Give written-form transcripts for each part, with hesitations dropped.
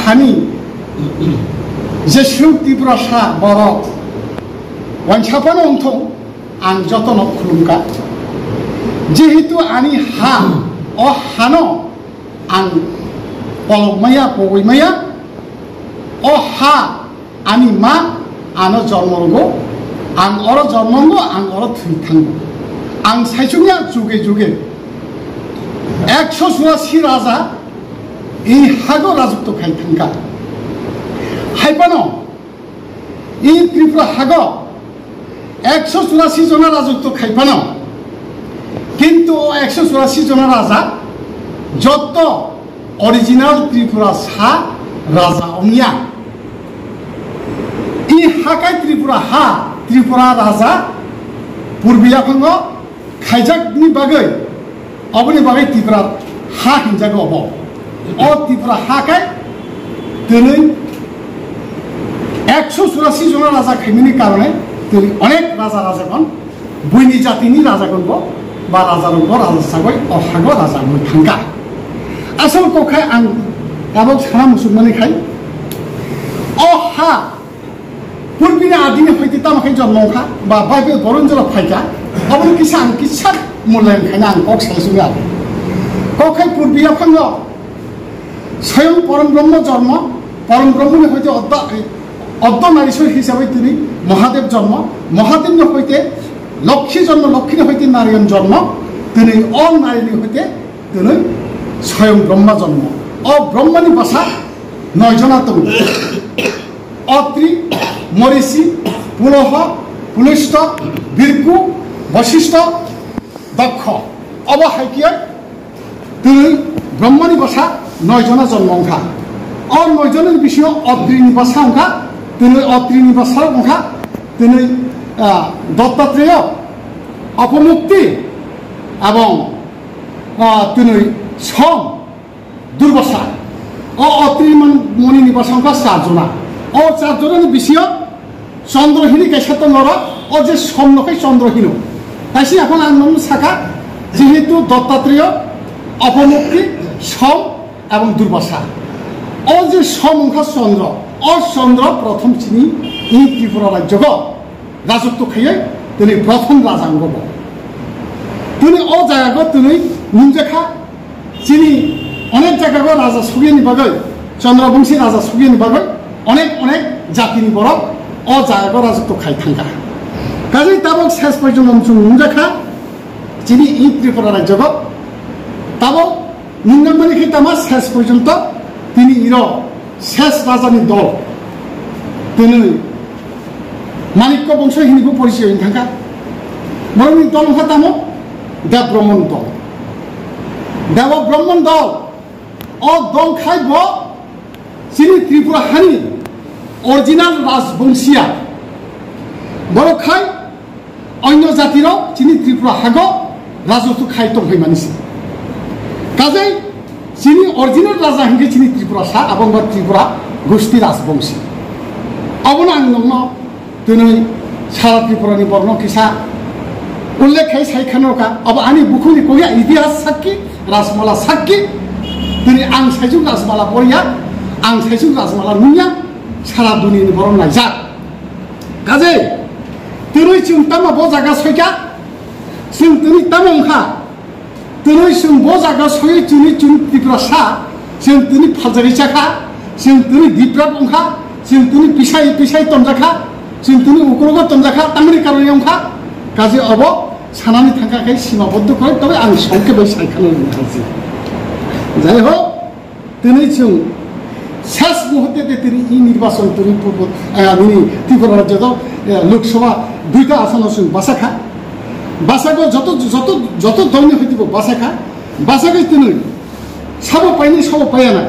हानि जेसु त्रिपुरा सा बर वानसाफानो अंथं आं जतन खुलुमका जेहेतु आनी हा अ हानो आं पलकमाया पगैमाया अ हा आनी मा आनो जन्मरगो आं अर जन्मंगो आं अर थैथांगो आं साइचुंया जुगे जुगे 184 राजा 이 하고 라죽도 가이탄가 하이파노 이 त्रिपुरा 하고 184 जना राजुतो खाइपानो किंतु 184 जना राजा যত অরিজিনাল त्रिपुरा सा राजा ओमिया 이 हाकाय त्रिपुरा राजा पूर्बिया फंगो खाइजाकनि बागै अबनि बागै त्रिपुरा हा हिंजागो अबो त्रिपुरा हाकाय दिनै 184 जना राजा खाइनायनि कारणे दिनै अनेक राजा राजागण बयनि जातिनि राजागणबो बा राजारंबो राजा सागै हागो राजा मोनथांगा आसल कोखाय आं गाबो साना मुसुलमानिखाय हा पूर्बिनि आदिनि फैते तामाखाय जन्मखा बा बाइबेल बरनजला फायका अबनि किसा आं किसा मुलायखायना आं कक सायसुगा कोखाय पूर्बिया फंगो स्वयं परम ब्रह्म जन्म परम ब्रह्मनि हयते अद्द नारीश्वर हिसाबै तिनि महादेव जन्म महादेवनि हयते लक्ष्मी जन्म लक्ष्मीनि हयते नारायण जन्म दिनै अ नारीनि हयते दिनै स्वयं ब्रह्म जन्म अ ब्रह्मनि भाषा 9 जना दं अत्रि मरीचि पुलह पुलिष्ट बिरकु वशिष्ठ दक्ष अब हाइकिया दिनै ब्रह्मनि भाषा 9 जना जन्मंखा और 9 जन विषय अत्रिनि भाषा अंखा दिनै अत्रिनि भाषा अंखा दिनै दत्तात्रेय अपमुक्ति एवं दिनै सम दुर्वासा अत्रि मुनिनि भाषा अंखा 4 जना 4 जनानि विषय चंद्रहीनी कैसा नर जे सम नखै चंद्रहीन ताइसि এখন आं साखा जेहेतु दत्तात्रेय अपमुक्ति सम एवं दुर्वासा जे समंखा चंद्र चंद्र प्रथम चिनी इ त्रिपुरा राज्यक राजत्व खाइए दिनै प्रथम राजांगब दिनै जायगाखौ दिनै मुंजाखा चिनी अनेक जायगाखौ राजा सुगिनि बागै चंद्रवंशी राजा सुगिनि बागै अनेक अनेक जातिनि बरफ जायगाखौ राजत्व खाइथांगा गाजै ताबक शेष पर्यन्त मुंजाखा चिनी इ त्रिपुरा राज्यक ताबक मुंगामानिखै तामा शेष पर्यन्त তিনি ইর শেষ রাজানি দল তিনি মানিক্য বংশ হিনিবো পরিচয় থাকা মরনি দল হাতামো দেবব্রহ্মণ দল দল খাইব চিনি ত্রিপুরা হানি অরিজিনাল রাজবংশীয়া বড় খাই অন্য জাতির চিনি ত্রিপুরা হাগ রাজত্ব খাই তংহাই মানিছে কাজেই চিনি অরিজিনাল রাজা হিংগে চিনি त्रिपुरा सा এবং त्रिपुरा गोष्ठी राजबंशी अबन आं नोंनो दिनै सारा त्रिपुरानि बर्ण किसा उल्लेख है सायखानोका अब आंनि बुकुनि कया इतिहास साक्षी राजमाला साक्षी दिनै आं सायजुं राजमाला बरिया आं सायजुं राजमाला नुया सारा दुनियानि बरण नायजा गाजे दिनै जों तामा ब जागा सयका जों दिनै तामंखा दिनै जों ब जागा सयै दिनै जों त्रिपुरा सा जों दिनै फालजारि जाखा जों दिनै दिप्रात अंखा जों दिनै पिसाय तमजाखा जों दिनै उग्रग तमजाखा तांनि कारणे अंखा गाजे अब सानानै थांखाखै सीमाबद्ध करे तबे आं संखेबै सायखानो हाजि जाय होक दिनै जों शेष मुहूर्ते दिनै इ निर्वाचन दिनै त्रिपुरा राज्यत लोकसभा 2टा आसन जों बासाखा बासाखौ যত দলनि হইতিব बासाखै दिनै साबो पाइनि साबो पायाना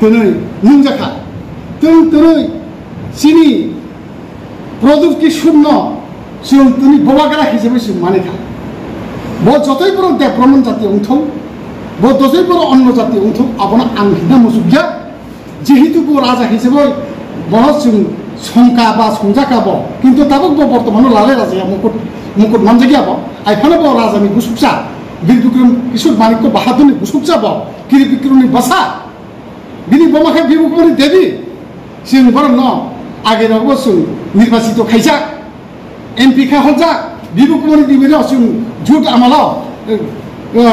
दिनै मुंजाखा दिनै चिनि प्रदुक्ति शून्य जों दिनै बबागारा हिसाबै जों मानिखा ब जतै बर देब्रह्मण जाति अंथं ब जतै बर अन्न जाति अंथं आबना आं हिना मुजुगिया जेहेतु ब राजा हिसाबै बह जों संका बा संजाका ब किन्तु ताबो बर्तमान लाले राजाया मुकुट मानजागिया ब आइफानो ब राजानि गुसुकसा बीर विक्रम किशोर मानिक्य बाहादुरनि गुसुकसा ब गिरि विक्रमनि बासा बिनि बमाखै बिबुकुमारि देबी जों बर न आगे रावबो जों निर्बाचित खायजा एमपि खा हलजा बिबुकुमारि देबी जों झुट आमाला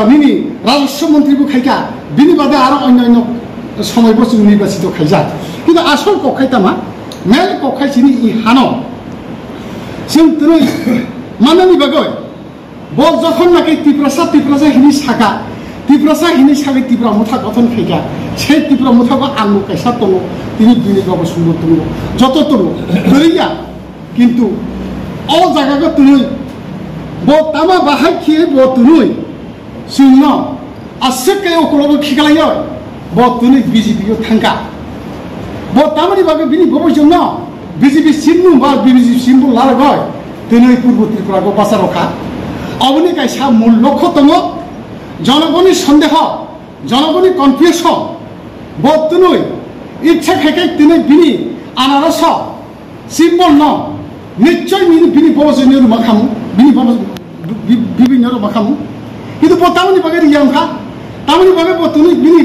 निनि राजस्व मन्त्रीबो खायका बिनि बादे आरो अन्य সময়बो जों निर्बाचित खायजा किन्तु आसल कखायतामा मेल कखायसिनि इ हानो जों तनै माननि बागै ब जखन नाकि तिप्रासा हिनि साका तिप्रासा हिनि साके तिप्रा मुथा गठन खायका से तिप्रा मुथाखौ आंगो कायसा दङ तिनि बिनि बाबो सुंद दङ जत दङ गैया किन्तु अ जायगाखौ तनै ब तामा बाहाय खिए ब तनै जोंनो आसके अकलबो खिगालायो ब तनै बिजेपियाव थांगा ब तामानि बागै बिनि बबो जोंनो बिजेपि सिमनु बा बिजेपि सिमबो लारगय तनै पूर्व त्रिपुराखौ बासारखा अबनि कायसा मूल लक्ष्य दङ जनगणनि सन्देह जनगणनि कनफ्यूजन ब तनै इच्छा खायखाय तनै बिनि आनारस सिम्बल न निश्चय बिनि बबो जोंनो माखाम बिनि बबो বিভিন্ন মাখামু কিন্তু বর্তমানে বাগে রিয়ামখা তামনি বাগে বর্তমানে বিনি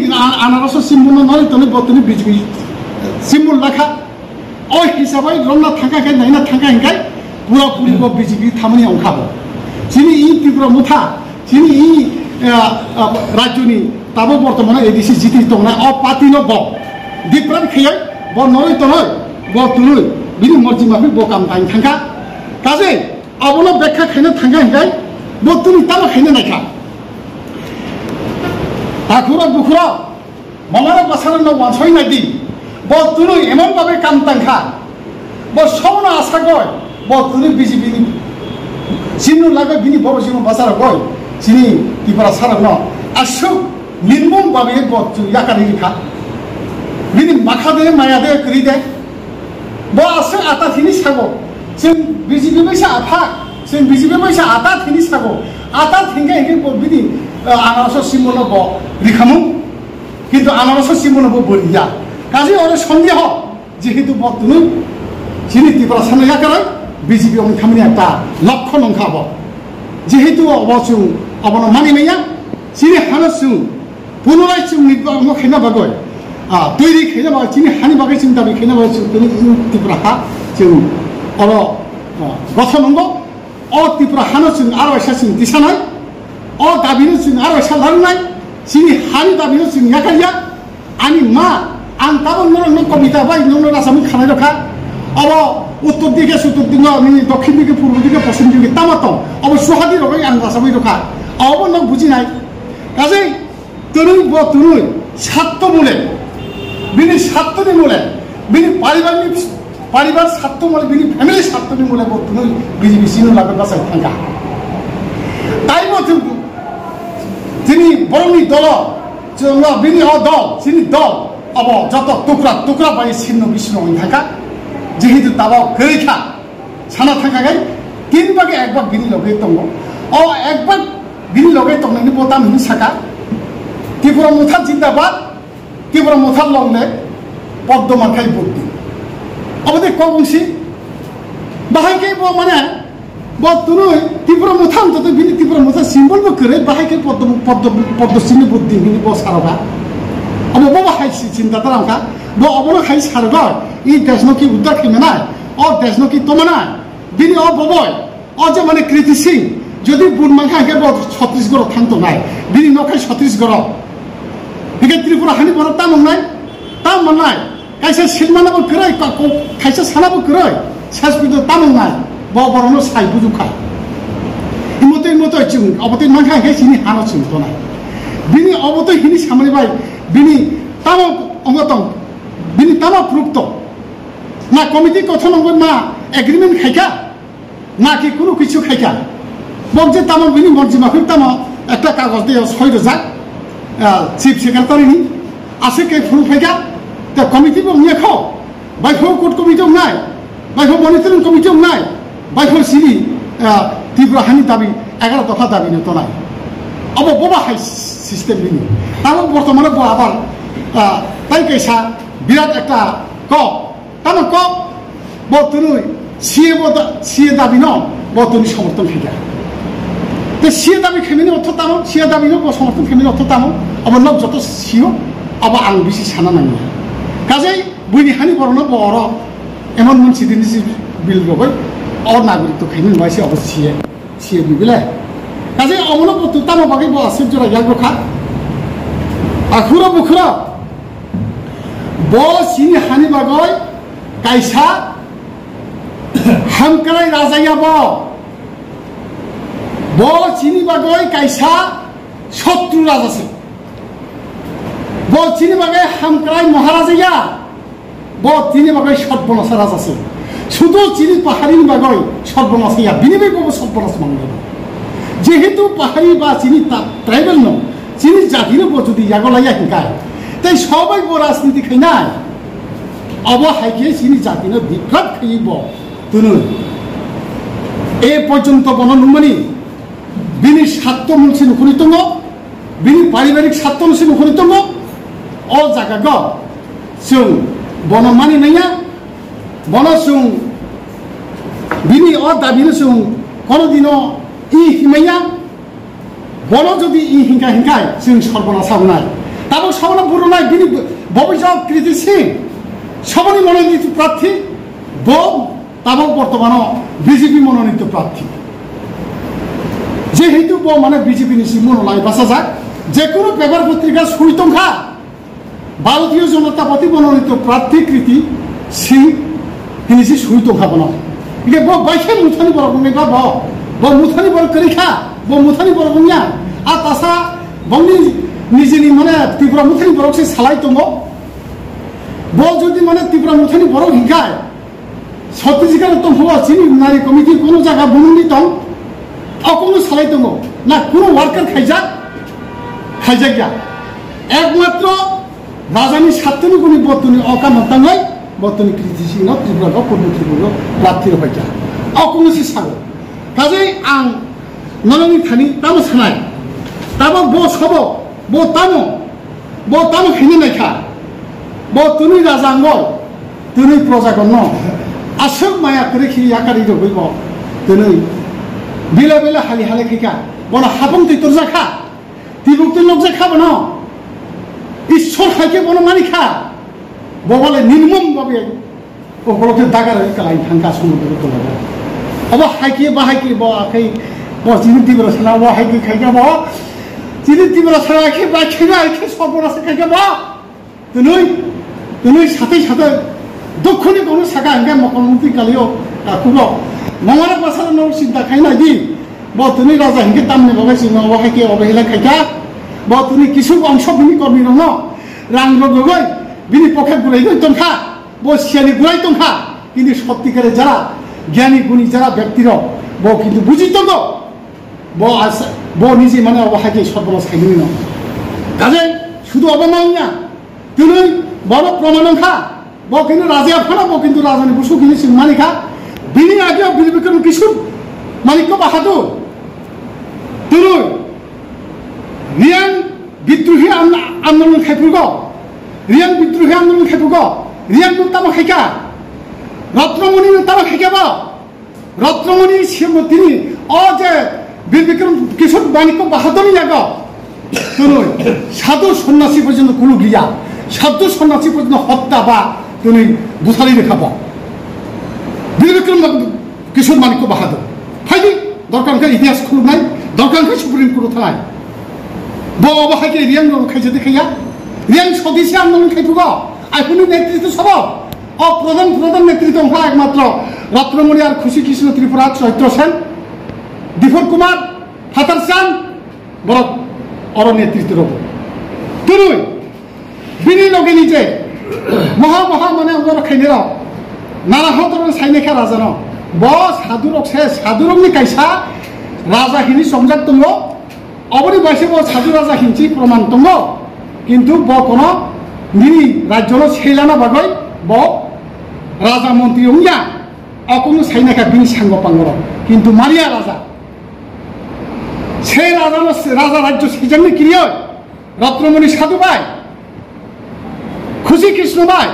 আনারস সিম্বল নয় তনে বর্তমানে বিজেপি সিম্বল রাখা ওই হিসাবে রমনা থাকাকে নাইনা থাকা হেঁকাই পুরোপুরি বিজেপি থামনি অংখাবো যিনি ই ত্রিপুরা মুথা যিনি ই রাজ্যনি তাবো বর্তমানে এডিসি জিতি দংনা অ পাতিন ব দিপ্রান খেয়ে ব নয় তনয় ব তুলুই বিনি মর্জি মাফি ব কাম টাইম থাকা কাজে अबनो व्याख्या खाने थांगा हेंगाय बतुनि तामा खाने नायखा आखुरा गुखुरा ममारा बासारा न वानसय नायदि बतुनि एमन भाबे काम तांखा ब सौना आशा गय बतुनि बिजेपि नि सिनु लागे बिनि बर सिनु बासारा गय सिनि तिपरा सारा न आसु निर्मम भाबे बतु याकानि लिखा बिनि माखादे मायादे करिदे ब आसु आता थिनि सागो जों बिजेपि बैसा आफा जों बिजेपि बैसा आता थिनि सागो आता थिंगा हेंगे बिनि आनारस सिम्बल ब रिखामु किन्तु आनारस सिम्बल ब बोरिया काजे अरे सन्देह जेहेतु बतुनु जिनि त्रिपुरा सानया करे बिजेपि अमि खामनि एकटा लक्ष्य नंखाब जेहेतु अबसुं अबन मानि मैया जिनि हानसुं पुनराय जों निर्बाचन खेना बागय तैरि खेना बागय जिनि हानि बागय जों दाबि खेना बागय जों त्रिपुरा हा जों अल गठन नंगौ अ त्रिपुरा हानो जों आरो एसा जों दिसानाय अ दाबिनो जों आरो एसा लांनाय जिनि हानि दाबिनो जों याकारिया आनि मा आं ताबन नों कविता बाय नों रासामि खानाय रखा अब उत्तर दिके सुत्तर दिके नि दक्षिण दिके पूर्व दिके पश्चिम दिके तामात अब सुहादि रगै आं रासामि रखा अब नों बुजिनाय काजै तरुय ब तरुय सात्त मुले बिनि सात्तनि मुले बिनि परिवार सात्त मुले बिनि फैमिली सात्तनि मुले ब तरुय बिजेपि सिनु लागे बासाय थांगा ताइबो जिनि बरंनि दल जों बिनि अ दल जिनि दल अब जत टुक्रा बाय सिन्न बिष्णु थाका जेहेतु दाबा गैखा साना थांगाय तीन बागे एक बार बिनि लगे दङ अ एक बार बिनि लगे दंनायनि बता मिनि साका त्रिपुरा मुथा जिंदाबाद त्रिपुरा मुथा लंले पद्ममाखाय बुद्धि अबदे कबंसि बाहायके ब माने ब तुनुय त्रिपुरा मुथा अंत बिनि त्रिपुरा मुथा सिम्बल ब करे बाहायके पद्मसिनि बुद्धि बिनि ब सारगा अब बाबा हाय चिंता तारांका ब अबनो हाय सारगा इ देशनकी उद्धार खिमेना अ देशनकी तमना बिनि अ बबय अ जे माने क्रिटिसिं যদি বুনমাখা কে ছত্রিশগড় থাকতো নাই বিনি নখাই ছত্রিশগড় বিকে ত্রিপুরা হানি বড় তা মনাই কাইসা সিলমানাবো করাই কাইসা সানাবো করাই শেষ পর্যন্ত তা মনাই বড়নো সাই বুজুখাই ইমতে চিং অবতে মাখা হে সিনি হানো চিংতো নাই বিনি অবতে হিনি সামনে বাই বিনি তাম অঙ্গতং বিনি তাম প্রুপ্ত না কমিটি গঠন হবো না এগ্রিমেন্ট খাইকা না কি কোনো কিছু খাইকা বলছে তাম বিনি মর্জি মাফিক তাম একটা কাগজ দিয়ে ৬,০০০ চিফ সেক্রেটারিনি আছে কে ফুল ফাইকা তা কমিটি নিয়ে খাও বাইফ কোর্ট কমিটিও নাই বাইফ মনিটরিং কমিটিও নাই বাইফ সিরি ত্রিপুরা হানি দাবি ১১ দফা দাবি তো নাই अब बबा हाई सिस्टेम बिनि ताम बर्तमाने ब आबार ताई कैसा बिराट एकटा क ताम क ब तुनुय सीए दाबि न ब तुनि समर्थन खैगा ते सीए दाबि खेमिनि अर्थ ताम सीए दाबि न ब समर्थन खेमिनि अर्थ ताम अब न जत सीओ अब आं बिसि साना नाङा काजै बुइनि हानि बरनो बर एमन मोनसे दिनसि बिल गबाय अ नागरिक खायनो बायसे अबसिए सिए बिबिले काजै अमनो बतु तामा बागै ब आसिब जरा यागखा आखुरा बुखुरा ब सिनि हानि बागै कायसा हामकाय राजाया ब सिनि बागै कायसा शत्रु राजासे ब सिनि बागै हामकाय महाराजाया ब तिनि बागै सतबनसा राजासे শুধু চিনি পাহাড়ির বাগৈ সর্বনাশ ইয়া বিনিময় পাবো সর্বনাশ মানবে যেহেতু পাহাড়ি বা চিনি ট্রাইবেল ন চিনি জাতির যদি ইয়াগলাইয়া হিংকায় তাই সবাই বড় রাজনীতি খাইনাই অব হাইকে চিনি জাতির বিপ্লব খাইব তুনু এ পর্যন্ত বননুমানি বিনি স্বার্থ মুলসি নুখনি দङ বিনি পারিবারিক স্বার্থ মুলসি নুখনি দङ অ জায়গা গ जों বনমানি নাইয়া বনসুং বিনি অ দাবিনো সুং কোনদিনও ই হিমাইয়া বন যদি ই হিংকা হিংকায় जों সর্বনাশ হনাই তাবো সবনা পুরনাই বিনি ভবিষ্যৎ কৃতিসি সবনি মনোনীত প্রার্থী ব তাবো বর্তমান বিজেপি মনোনীত প্রার্থী যেহেতু ব মানে বিজেপি নিসি মনোনয় বাসা যাক যে কোনো পেপার পত্রিকা সুইতংখা ভারতীয় জনতা পার্টি মনোনীত প্রার্থী কৃতি সিং হিনিসি সুইতংখা বনা 이게 뭐 বাইশে মুথানি বরগংনিবা ব মুথানি বর করিখা ব মুথানি বরগংয়া আ তাসা বংনি নিজেনি মানে ত্রিপুরা মুথানি বরকসে সালাই তঙ্গ ব যদি মানে ত্রিপুরা মুথানি বরক হিংকায় ছত্তিশগড় তো হওয়া চিনি নারী কমিটি কোনো জায়গা বনুনি দं অকোনো সালাই তঙ্গ না কোনো ওয়ার্কার খাইজা গিয়া একমাত্র রাজানি সাতনি গুনি বর্তনি অকামতাঙ্গই বর্তনি কৃতিসি ন ত্রিপুরা পূর্ব ত্রিপুরা প্রার্থীর হইয়া অকোনোসি সাগো কাজে আং নননি থানি তামো সানাই তাবো ব সব ব তামো খেনি নাইখা ব তুনি রাজাঙ্গ তুনি প্রজাগণ আসল মায়া করে খিরি আকারি হইব তুনি বিলে বিলে হালি হালে খেকা বন হাবং তৈতর জাখা তিবুক্তি লোক জাখা বন ঈশ্বর খাইকে বন মানি খা বলে নির্মম ভাবে ওপরতে দাগার কালাই থাঙ্কা সমুদ্র তোলা अब हाइके बाहाइके ब आखै ब चिनि तिम्रो छना ब हाइके खाइके ब चिनि तिम्रो छना आखै बा खेना आखै सबरा खाइके ब तुनुइ साथै साथै दुखनि कोनो सागा हंगा मकनमंत्री कालियो ताकुबो ममारा बासार न सिद्धा खाइना दि ब तुनि राजा हंगे तामने बगाइ सिनो ब हाइके अबहेला खाइका ब तुनि किसु अंश बिनि कर्मी न रां रगगै बिनि पकेट गुलाइ गय तंखा ब सियानि गुलाइ तंखा किनि सत्यकारे जारा জ্ঞানী গুণী যারা ব্যক্তির ব কিন্তু বুঝিত গো ব নিজে মানে অবহাকে সর্বনাশ খাইনি ন কাজে শুধু অবমাননা তুই বড় প্রমাণখা ব কিন্তু রাজা ফানা ব কিন্তু রাজানি বসু কিন্তু সিংমানিখা বিনি আগে বিলবিকরণ কিছু মালিক বাহাদুর তুই রিয়াং বিদ্রোহী আন্দোলন খাইপুগ রিয়াং বিদ্রোহী আন্দোলন খাইপুগ রিয়াং তামা খাইকা রত্নমণি তারা খেকেব রত্নমণি তিনি অ যে বীর বিক্রম কিশোর বাণিজ্য বাহাদুরই আগ তুই সাধু সন্ন্যাসী পর্যন্ত কোনো গিয়া সাধু সন্ন্যাসী পর্যন্ত হত্যা বা তুমি বুথালি দেখাব বীর বিক্রম কিশোর বাণিজ্য বাহাদুর ফাইদি দরকার ইতিহাস খুলুক নাই দরকার সুপ্রিম কোর্ট থানায় ব অবহাইকে রিয়াং খাইছে দেখাইয়া রিয়াং স্বদেশী আন্দোলন খাইপুগ আইপুনি নেতৃত্ব সব প্রধান প্রধান নেতৃত্ব একমাত্র রত্নমণি আর খুশি কৃষ্ণ ত্রিপুরা চৈত্র সেন দীপক কুমার ফাতার চান বড় অর নেতৃত্ব রব তুই বিনি লগে নিজে মহা মহা মানে ওর খাইনে নানাহতর সাইনেখা রাজা ন ব সাধুরক সে সাধুরকনি কাইসা রাজাখিনি সংজাত দङ অবনি বাইসে ব সাধু রাজা হিনছি প্রমাণ দङ কিন্তু ব কোন নিনি রাজ্যর সেইলানা বাগৈ ব রাজা মন্ত্রী উঙ্গা অকোনো সাইনাকা বিনি সাঙ্গ পাঙ্গর কিন্তু মারিয়া রাজা সে রাজা রাজ্য সেজন্য ক্রিয় রত্নমণি সাধু ভাই খুশি কৃষ্ণ ভাই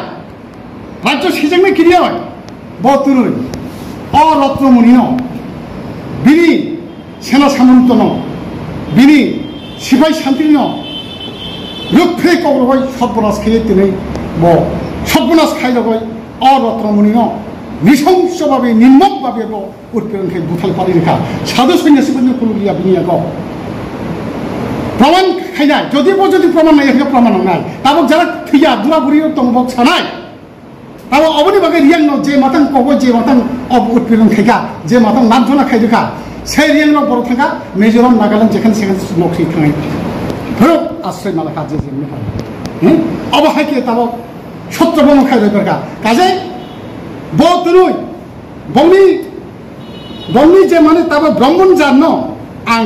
রাজ্য সেজন্য ক্রিয় বতুরুই অরত্নমণি ন বিনি সেনা সামন্ত ন বিনি সিপাহী শান্তি ন লক্ষ্যে কবলগৈ সর্বনাশ খেয়ে তিনি সর্বনাশ খাইলগৈ অরত্নমণীয় নৃশংসভাবে নির্মমভাবে উৎপীড়ন খেয়ে বুথাল পারি রেখা সাধু সন্ন্যাসীবন্য কুলুলিয়া বিনিয়োগ প্রমাণ খাইনাই যদি প্রমাণ নাই এখানে প্রমাণ নাই তাবক যারা থিয়া বুড়া বুড়ির তংবক ছানাই তাবো অবনি বাগে রিয়াং যে মাতাং কব যে মাতাং উৎপীড়ন খাইকা যে মাতাং নামধনা খাই দেখা সেই রিয়াং বড় থাকা মিজোরাম নাগাল্যান্ড যেখানে সেখানে নকরি থাকাই ধরো আশ্রয় মালা কাজে যেমনি হয় অবহাইকে তাবক সত্যবঙ্গ খাই দরকার কাজে বতুনুই বংনি যে মানে তাবো ব্রাহ্মণ জান আং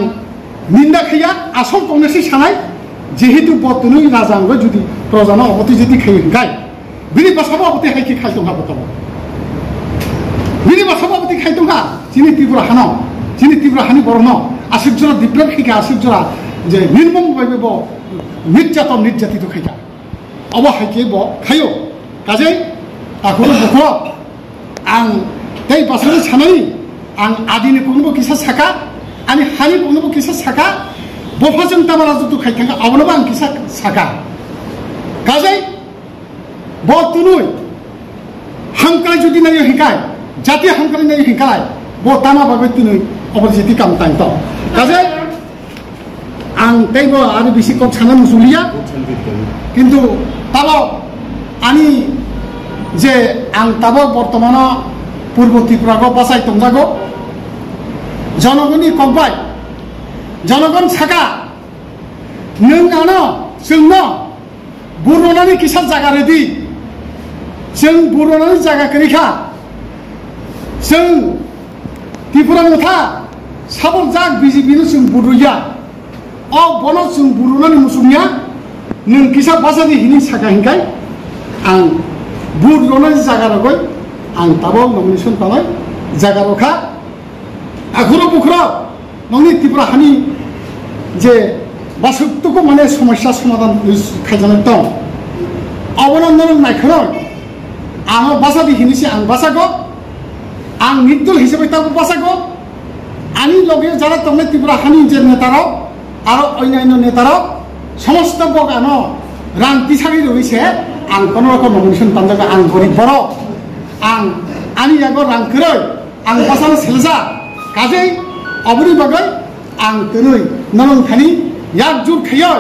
নিন্দা খাইয়া আসল কংগ্রেসি সানাই যেহেতু বতুনুই রাজাঙ্গ যদি প্রজানা অবতি যদি খাই গাই বিনি বাসাবো অবতি হাইকে খাইতো হা বতব বিনি বাসাবো অবতি খাইতো হা যিনি ত্রিপুরা হান যিনি ত্রিপুরা হানি বরণ আশ্চর্যরা দিব্যার খাইকা আশ্চর্যরা যে নির্মম ভাবে নির্যাতিত খাইকা অবহাইকে খাইও কাজে তাহলে বকর आं तै बासानि सानानि आं आदिनि पगनबो किसा साका आनि हानि पगनबो किसा साका बफाजों तामारा जुतु खाइथांगा आवनबो आं किसा साका काजै बतुनुय हांकाय जुदि नायो हिकाय जाति हांकाय नायो हिकाय ब तामा बाबे तुनुय अबजेति काम तांत काजै आं तैबो आरो बिसि कम साना मुसुलिया किन्तु ताबो आनि যে आं ताबो बर्तमान पूर्व त्रिपुराखौ बासाय तंजागौ जनगणनि कम्पाय जनगण साका नों आनो जोंनो बुरनानै किसा जागा रेदि जों बुरनानै जागा करिखा जों त्रिपुरा मथा साबल जाग बिजेपिनो जों बुरुया अ बनो जों बुरुनानै मुसुमिया नों किसा बासानि हिनि साका हिंखाय आं बुट रनाय जागा रगय आं ताबो नमिनेशन पानाय जागा रखा आखुरो बुखरो नंनि त्रिपुरा हानि जे बासुक्तुको माने समस्या समाधान खायजानाय दं अवनन्दन नायखनो आं बासादि हिनिसि आं बासागो आं निदल हिसाबै ताबो बासागो आनि लगे जारा तंने त्रिपुरा हानि जे नेतारो आरो अन्यान्य नेतारो समस्त बगानो रांति सागि रइसे आं कोनो रकम नमिनेशन पानजागा आं गरिब बर आं आनि यागो रां करै आं बासानो सेलजा काजै अबनि बागै आं तनै नरं थानि यागजुर खैयो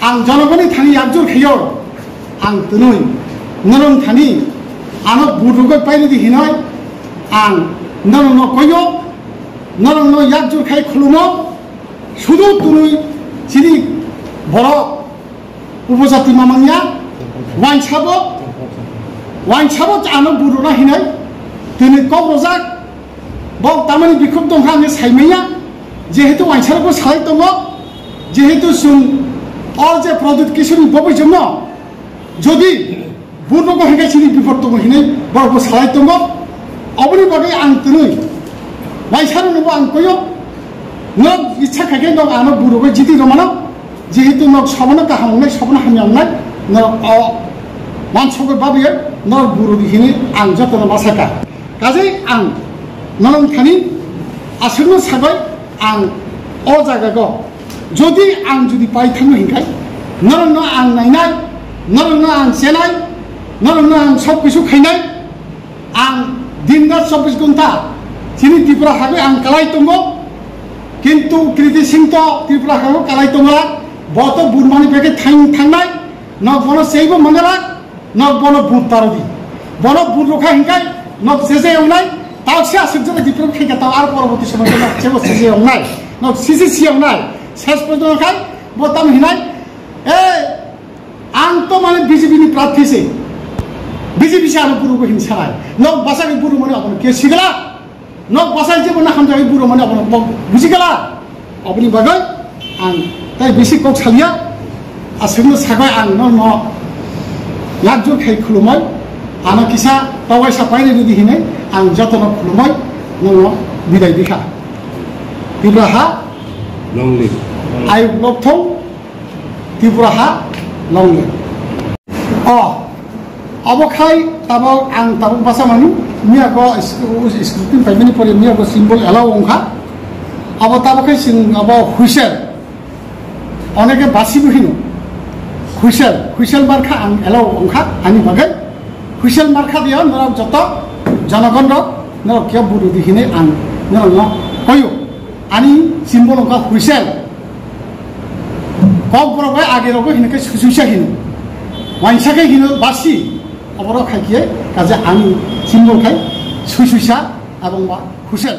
आं जनगणनि थानि यागजुर खैयो आं तनै नरं थानि आनो बुरुगै पाइनि हिनाय आं नरं कयो नरं यागजुर खाय खुलुमो शुधु तनै सिरि बर उपजाति मामानिया वाइनसाबो आनो बुरुना हिनाय दिनै क'क्राझार बाव तामानि बिखुब दंहा आंनि साइमैया जेहेतु वाइनसाबो सालाय दङ जेहेतु जों अल जे प्रदुत किशोरनि बबैजों যদি बुरुगो हेगासिनि बिफद दङ हिनाय बावबो सालाय दङ अबनि बागै आं दिनै वाइनसाबनोबो आं कयो नों इच्छा खायखाय दं आनो बुरुगो जिति रमानो जेहेतु नों सबनो गाहाम मोननाय सबनो हामियावनाय नों मानसिखौ बाबियो नों बुरुनि हिनि आं जतन मासाका काजै आं नों थानि आसरनो साबाय आं अ जागागो जुदि आं जुदि पाइ थांनो हिंखाय नों आं नायनाय नों आं सेनाय नों आं सब किछु खायनाय आं दिन-रात 24 घन्टा जिनि त्रिपुरा हागै आं कालाय दङ किन्तु कृति सिंह त्रिपुरा हागै कालाय दङला बत बुरमानि बेगे थांनाय न बनो सेबो मंगला न बनो बुट तारदि बनो बुट रखा हिंखाय न सेसे एवनाय तावसे आसुजन दिफ्रम खेगा ताव आरो परबर्ती समय न सेबो सेसे एवनाय न सिसि एवनाय सेस पजनखाय बतम हिनाय ए आं तो माने बीजेपी प्रार्थी से बीजेपी से आरो बुरुको हिंसाय न बासानि बुरु माने अपन के सिगला न बासाय जेबो ना खामजाय बुरु माने अपन बुजिगला अपनि बागै आं ताइ बेसि कक सालिया आसरनो सागाय आं न यागजुर खाय खुलुमाय आना किसा तावायसा पाइने जुदि हिनाय आं जतन खुलुमाय न बिदाय दिखा त्रिपुराहा लंलि आइ लबथं त्रिपुराहा लंलि अबखाय ताबो आं ताबो बासा मानु मियाको स्क्रिप्टिं पाइमेनि परि मियाको सिम्बल एलाव अंखा अब ताबखाय सिं अब हुइसेल अनेके बासिबो हिनो হুইসেল মার্কা आं एलाव अंखा आंनि बागै হুইসেল मार्का दिया नराव जत जनगण रक नराव क्या बुरु दिखिने आं नराव न कयो आनि सिम्बल अंखा হুইসেल कब बरबाय आगे रगो हिनके सुसुइसा हिनो वाइसाके हिनो बासि अबरो खाइकिए काजे आंनि सिम्बल खाय सुसुइसा आबंबा হুইসেल